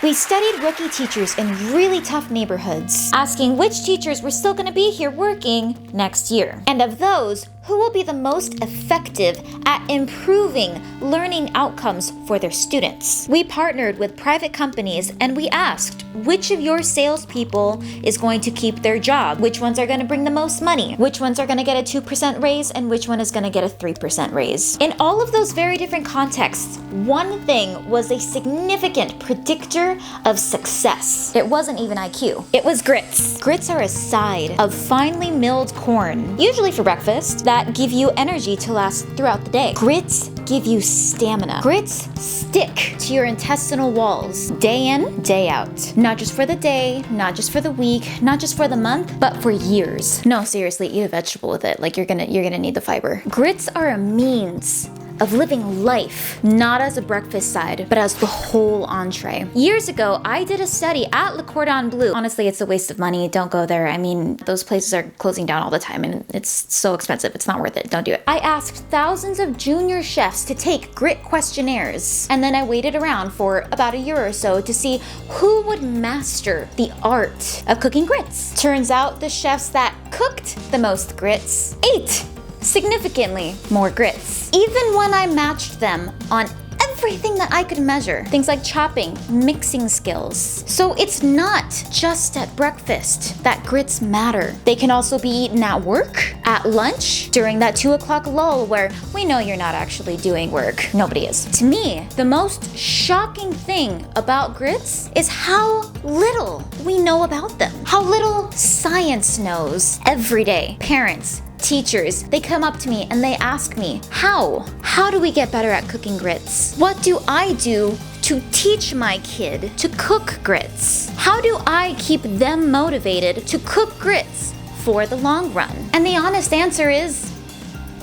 We studied rookie teachers in really tough neighborhoods, asking which teachers were still going to be here working next year. And of those, who will be the most effective at improving learning outcomes for their students? We partnered with private companies and we asked which of your salespeople is going to keep their job, which ones are going to bring the most money, which ones are going to get a 2% raise, and which one is going to get a 3% raise. In all of those very different contexts, one thing was a significant predictor of success. It wasn't even IQ. It was grits. Grits are a side of finely milled corn, usually for breakfast, that give you energy to last throughout the day. Grits give you stamina. Grits stick to your intestinal walls day in, day out. Not just for the day, not just for the week, not just for the month, but for years. No, seriously, eat a vegetable with it. Like you're gonna need the fiber. Grits are a means of living life, not as a breakfast side, but as the whole entree. Years ago, I did a study at Le Cordon Bleu. Honestly, it's a waste of money. Don't go there. I mean, those places are closing down all the time and it's so expensive. It's not worth it. Don't do it. I asked thousands of junior chefs to take grit questionnaires, and then I waited around for about a year or so to see who would master the art of cooking grits. Turns out the chefs that cooked the most grits ate significantly more grits, even when I matched them on everything that I could measure. Things like chopping, mixing skills. So it's not just at breakfast that grits matter. They can also be eaten at work, at lunch, during that 2 o'clock lull where we know you're not actually doing work. Nobody is. To me, the most shocking thing about grits is how little we know about them. How little science knows. Every day, parents, teachers, they come up to me and they ask me, how do we get better at cooking grits? What do I do to teach my kid to cook grits? How do I keep them motivated to cook grits for the long run? And the honest answer is,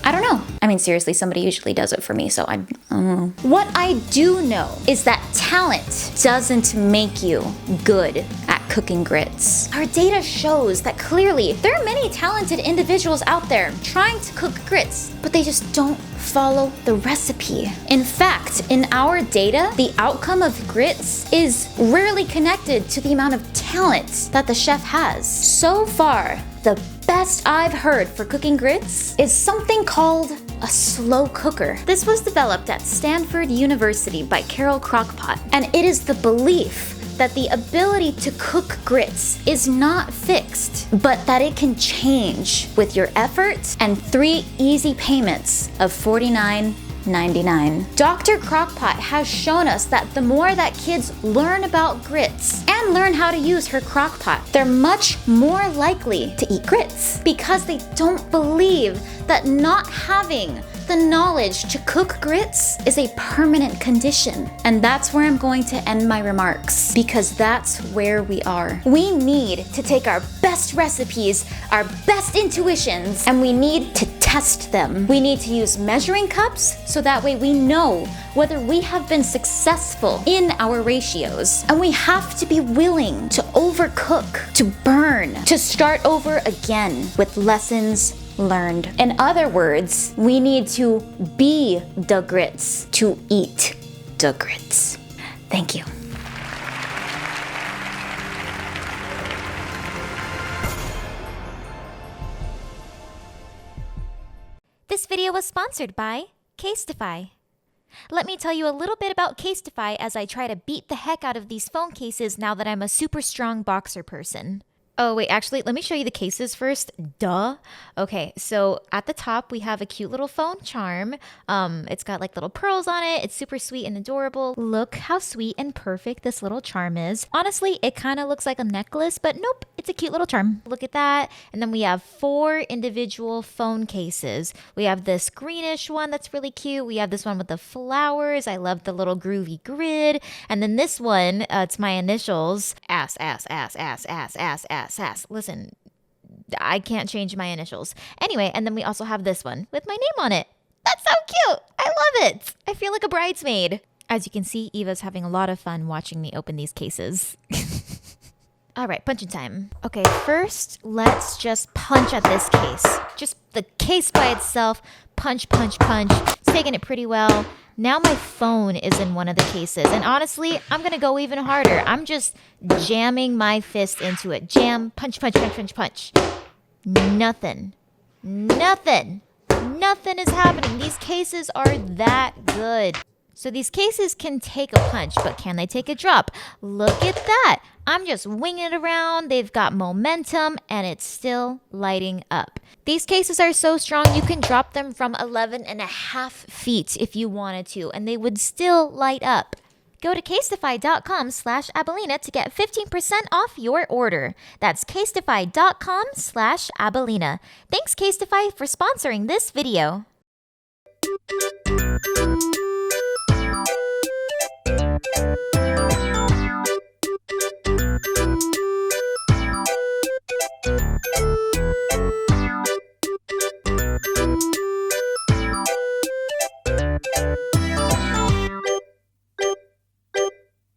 I don't know. I mean, seriously, somebody usually does it for me, so I don't know. What I do know is that talent doesn't make you good at cooking grits. Our data shows that clearly there are many talented individuals out there trying to cook grits, but they just don't follow the recipe. In fact, in our data, the outcome of grits is rarely connected to the amount of talent that the chef has. So far, the best I've heard for cooking grits is something called a slow cooker. This was developed at Stanford University by Carol Crockpott, and it is the belief that the ability to cook grits is not fixed, but that it can change with your effort and 3 easy payments of $49.99. Dr. Crockpott has shown us that the more that kids learn about grits and learn how to use her crock pot, they're much more likely to eat grits because they don't believe that not having the knowledge to cook grits is a permanent condition. And that's where I'm going to end my remarks, because that's where we are. We need to take our best recipes, our best intuitions, and we need to test them. We need to use measuring cups so that way we know whether we have been successful in our ratios. And we have to be willing to overcook, to burn, to start over again with lessons learned. In other words, we need to be the grits to eat the grits. Thank you. This video was sponsored by Casetify. Let me tell you a little bit about Casetify as I try to beat the heck out of these phone cases now that I'm a super strong boxer person. Oh, wait, actually, let me show you the cases first. Duh. Okay, so at the top, we have a cute little phone charm. It's got like little pearls on it. It's super sweet and adorable. Look how sweet and perfect this little charm is. Honestly, it kind of looks like a necklace, but nope, it's a cute little charm. Look at that. And then we have 4 individual phone cases. We have this greenish one that's really cute. We have this one with the flowers. I love the little groovy grid. And then this one, it's my initials. Ass. Listen, I can't change my initials. Anyway, and then we also have this one with my name on it. That's so cute. I love it. I feel like a bridesmaid. As you can see, Eva's having a lot of fun watching me open these cases. All right, punching time. Okay, first, let's just punch at this case. Just the case by itself. Punch. It's taking it pretty well. Now my phone is in one of the cases, and honestly, I'm gonna go even harder. I'm just jamming my fist into it. Jam, punch, punch, punch, punch, punch. Nothing. Nothing. Nothing is happening. These cases are that good. So these cases can take a punch, but can they take a drop? Look at that. I'm just winging it around. They've got momentum, and it's still lighting up. These cases are so strong, you can drop them from 11.5 feet if you wanted to, and they would still light up. Go to casetify.com/abelina to get 15% off your order. That's casetify.com/abelina. Thanks, Casetify, for sponsoring this video.